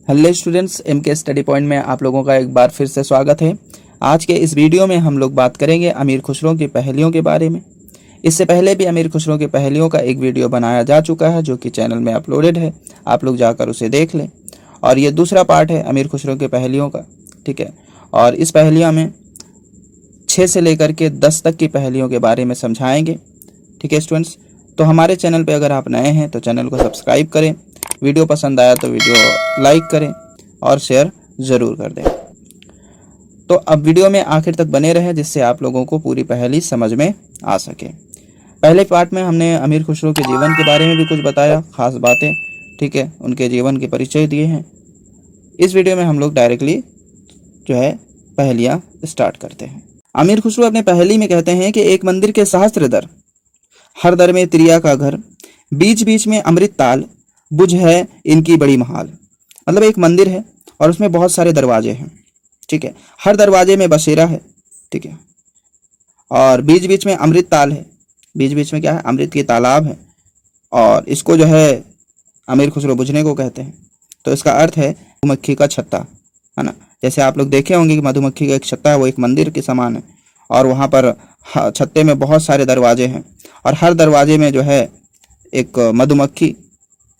Hello students, MK study point में आप लोगों का एक बार फिर से स्वागत है। आज के इस वीडियो में हम लोग बात करेंगे अमीर खुसरो की पहेलियों के बारे में। इससे पहले भी अमीर खुसरो की पहेलियों का एक वीडियो बनाया जा चुका है जो कि चैनल में अपलोडेड है, आप लोग जाकर उसे देख लें। और ये दूसरा पार्ट है अमीर खुसरो की पहेलियों का, ठीक है। और इस पहेलियों में 6 से लेकर के 10 तक की पहेलियों के बारे में समझाएंगे, ठीक है स्टूडेंट्स। तो हमारे चैनल पे अगर आप नए हैं तो चैनल को सब्सक्राइब करें, वीडियो पसंद आया तो वीडियो लाइक करें और शेयर ज़रूर कर दें। तो अब वीडियो में आखिर तक बने रहें जिससे आप लोगों को पूरी पहेली समझ में आ सके। पहले पार्ट में हमने अमीर खुसरो के जीवन के बारे में भी कुछ बताया, खास बातें, ठीक है, उनके जीवन के परिचय दिए हैं। इस वीडियो में हम लोग डायरेक्टली जो है पहेलियाँ स्टार्ट करते हैं। अमीर खुसरो अपने पहेली में कहते हैं कि एक मंदिर के सहस्त्र दर, हर दर में त्रिया का घर, बीच बीच में अमृत ताल, बुझ है इनकी बड़ी महाल। मतलब एक मंदिर है और उसमें बहुत सारे दरवाजे हैं, ठीक है। हर दरवाजे में बसेरा है, ठीक है। और बीच बीच में अमृत ताल है, बीच बीच में क्या है, अमृत की तालाब है। और इसको जो है अमीर खुसरो बुझने को कहते हैं। तो इसका अर्थ है मधुमक्खी का छत्ता, है ना। जैसे आप लोग देखे होंगे कि मधुमक्खी का एक छत्ता है, वो एक मंदिर के समान है। और वहाँ पर छत्ते में बहुत सारे दरवाजे हैं और हर दरवाजे में जो है एक मधुमक्खी,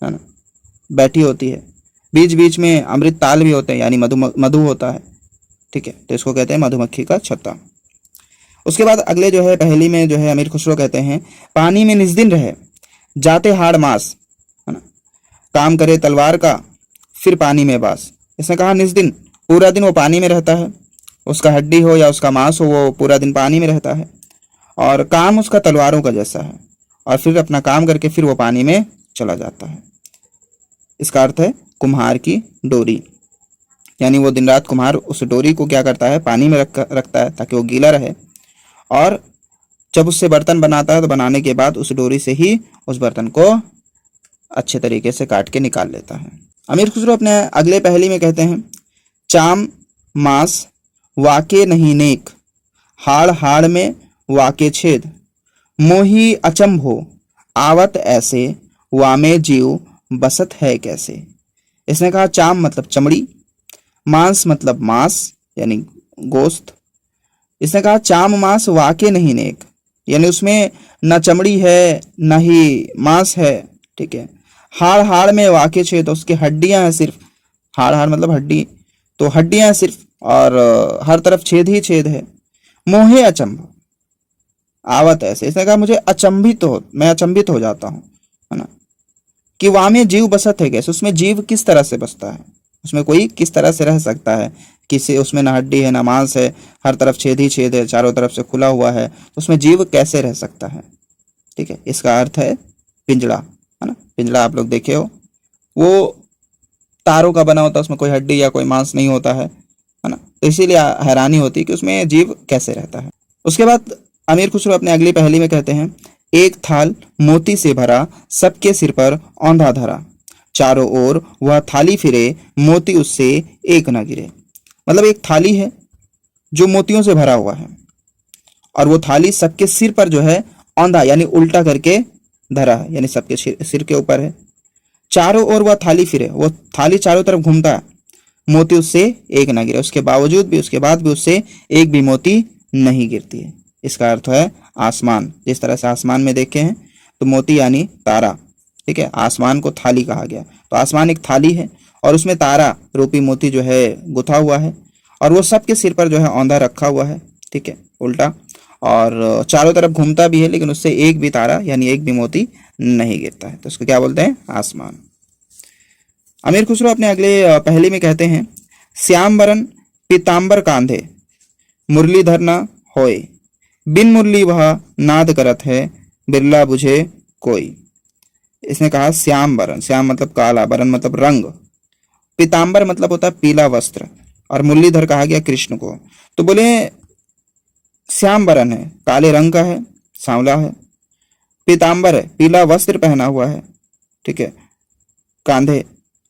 है ना, बैठी होती है। बीच बीच में अमृत ताल भी होते हैं, यानी मधु होता है, ठीक है। तो इसको कहते हैं मधुमक्खी का छत्ता। उसके बाद अगले जो है पहेली में जो है अमीर खुसरो कहते हैं पानी में निज दिन रहे, जाते हाड़ मास, है ना, काम करे तलवार का, फिर पानी में बास। इसने कहा निज दिन, पूरा दिन वो पानी में रहता है, उसका हड्डी हो या उसका मांस हो, वो पूरा दिन पानी में रहता है। और काम उसका तलवारों का जैसा है, और फिर अपना काम करके फिर वो पानी में चला जाता है। इसका अर्थ है कुम्हार की डोरी, यानी वो दिन रात कुम्हार उस डोरी को क्या करता है, पानी में रखता है ताकि वो गीला रहे। और जब उससे बर्तन बनाता है तो बनाने के बाद उस डोरी से ही उस बर्तन को अच्छे तरीके से काट के निकाल लेता है। अमीर खुसरो अपने अगले पहेली में कहते हैं चाम मांस वाके नहीं नेक, हाड़ हाड़ में वाके छेद, मोही अचंभो आवत ऐसे, वामे जीव बसत है कैसे। इसने कहा चाम मतलब चमड़ी, मांस मतलब मांस यानी गोश्त। इसने कहा चाम मांस वाके नहीं नेक, यानी उसमें न चमड़ी है न ही मांस है, ठीक है। हाड़ हाड़ में वाके छेद, उसकी हड्डियां हैं सिर्फ, हाड़ हाड़ मतलब हड्डी, तो हड्डियां हैं सिर्फ, और हर तरफ छेद ही छेद है। मोहे अचंभ आवत ऐसे, इसने कहा मुझे अचंभित हो, मैं अचंभित हो जाता हूँ, है ना, कि वामे जीव बसत है कैसे, उसमें जीव किस तरह से बसता है, उसमें कोई किस तरह से रह सकता है, किसी उसमें ना हड्डी है ना मांस है, हर तरफ छेद ही छेद है, चारों तरफ से खुला हुआ है, तो उसमें जीव कैसे रह सकता है, ठीक है। इसका अर्थ है पिंजड़ा, है ना। पिंजड़ा आप लोग देखे हो, वो तारों का बना होता है, उसमें कोई हड्डी या कोई मांस नहीं होता है ना। तो इसीलिए हैरानी होती है कि उसमें जीव कैसे रहता है। उसके बाद अमीर खुसरो अपने अगली पहेली में कहते हैं एक थाल मोती से भरा, सबके सिर पर औंधा धरा, चारों ओर वह थाली फिरे, मोती उससे एक न गिरे। मतलब एक थाली है जो मोतियों से भरा हुआ है और वो थाली सबके सिर पर जो है औंधा यानी उल्टा करके धरा है, यानी सबके सिर के ऊपर है। चारों ओर वह थाली फिरे, वो थाली चारों तरफ घूमता है, मोती उससे एक ना गिरे, उसके बावजूद भी, उसके बाद भी उससे एक भी मोती नहीं गिरती है। इसका अर्थ है आसमान। जिस तरह से आसमान में देखे हैं तो मोती यानी तारा, ठीक है, आसमान को थाली कहा गया। तो आसमान एक थाली है और उसमें तारा रूपी मोती जो है गुथा हुआ है, और वो सबके सिर पर जो है औंधा रखा हुआ है, ठीक है, उल्टा, और चारों तरफ घूमता भी है, लेकिन उससे एक भी तारा यानी एक भी मोती नहीं गिरता है। तो इसको क्या बोलते हैं, आसमान। अमीर खुसरो अपने अगले पहेली में कहते हैं श्याम बरन पीताम्बर कांधे, मुरलीधर न होए, बिन मुरली वह नाद करत है, बिरला बुझे कोई। इसने कहा श्याम बरन, श्याम मतलब काला, बरन मतलब रंग, पीताम्बर मतलब होता है पीला वस्त्र, और मुरलीधर कहा गया कृष्ण को। तो बोले श्याम बरन है, काले रंग का है, सांवला है, पीताम्बर है, पीला वस्त्र पहना हुआ है, ठीक है, कांधे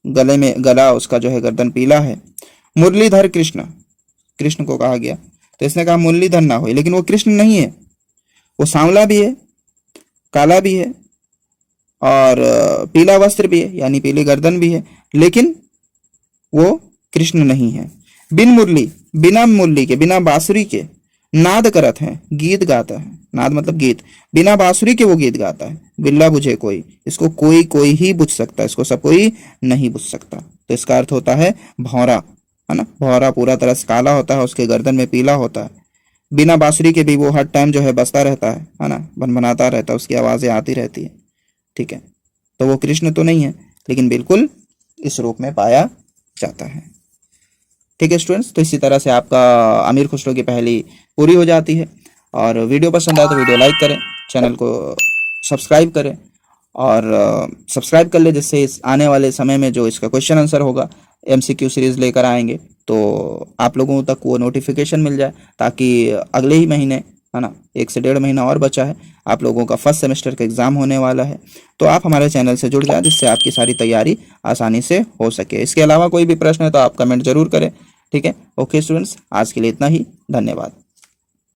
गले में, गला उसका जो है गर्दन पीला है। मुरलीधर कृष्ण, कृष्ण को कहा गया, तो इसने कहा मुरलीधर ना हो, लेकिन वो कृष्ण नहीं है, वो सांवला भी है, काला भी है, और पीला वस्त्र भी है यानी पीली गर्दन भी है, लेकिन वो कृष्ण नहीं है। बिन मुरली, बिना मुरली के, बिना बांसुरी के नाद करत है, गीत गाता है। नाद मतलब गीत, बिना बांसुरी के वो गीत गाता है। बिल्ला बुझे कोई, इसको कोई कोई ही बुझ सकता है, इसको सब कोई नहीं बुझ सकता। तो इसका अर्थ होता है भौरा, है ना। भौरा पूरा तरह से काला होता है, उसके गर्दन में पीला होता है। बिना बांसुरी के भी वो हर टाइम जो है बजता रहता है ना, भनभनाता रहता है, उसकी आवाजें आती रहती है। ठीक है, तो वो कृष्ण तो नहीं है, लेकिन बिल्कुल इस रूप में पाया जाता है। ठीक है स्टूडेंट्स, तो इसी तरह से आपका अमीर खुसरो की पहेली पूरी हो जाती है। और वीडियो पसंद आए तो वीडियो लाइक करें, चैनल को सब्सक्राइब करें और सब्सक्राइब कर ले, जिससे इस आने वाले समय में जो इसका क्वेश्चन आंसर होगा, MCQ सीरीज़ लेकर आएंगे, तो आप लोगों तक वो नोटिफिकेशन मिल जाए, ताकि अगले ही महीने, है ना, 1 से 1.5 महीना और बचा है, आप लोगों का फर्स्ट सेमेस्टर का एग्ज़ाम होने वाला है। तो आप हमारे चैनल से जुड़ जाए, जिससे आपकी सारी तैयारी आसानी से हो सके। इसके अलावा कोई भी प्रश्न है तो आप कमेंट जरूर करें। ठीक है, ओके स्टूडेंट्स, आज के लिए इतना ही, धन्यवाद।